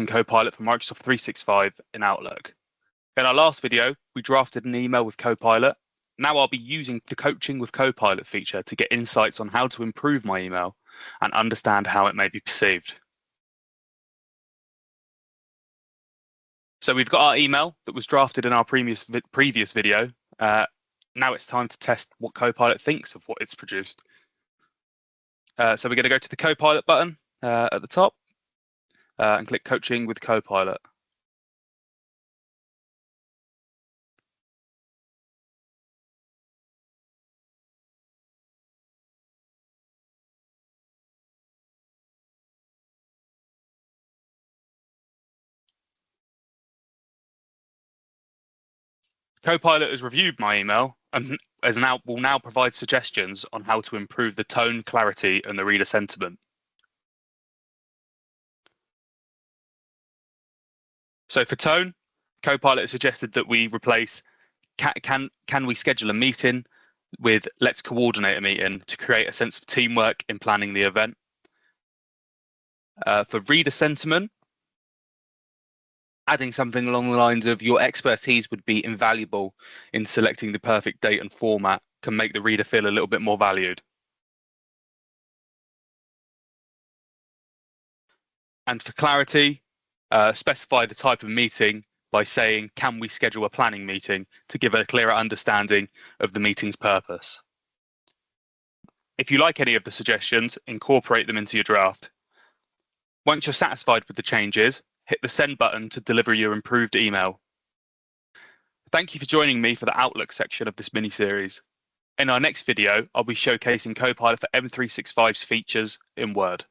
Copilot for Microsoft 365 in Outlook. In our last video, we drafted an email with Copilot. Now I'll be using the Coaching with Copilot feature to get insights on how to improve my email and understand how it may be perceived. So we've got our email that was drafted in our previous video. Now it's time to test what Copilot thinks of what it's produced. So we're going to go to the Copilot button at the top and click Coaching with Copilot. Copilot has reviewed my email and will now provide suggestions on how to improve the tone, clarity, and the reader sentiment. So for tone, Copilot has suggested that we replace can we schedule a meeting with let's coordinate a meeting to create a sense of teamwork in planning the event. For reader sentiment, adding something along the lines of your expertise would be invaluable in selecting the perfect date and format can make the reader feel a little bit more valued. And for clarity, specify the type of meeting by saying, can we schedule a planning meeting to give a clearer understanding of the meeting's purpose? If you like any of the suggestions, incorporate them into your draft. Once you're satisfied with the changes, hit the send button to deliver your improved email. Thank you for joining me for the Outlook section of this mini-series. In our next video, I'll be showcasing Copilot for M365's features in Word.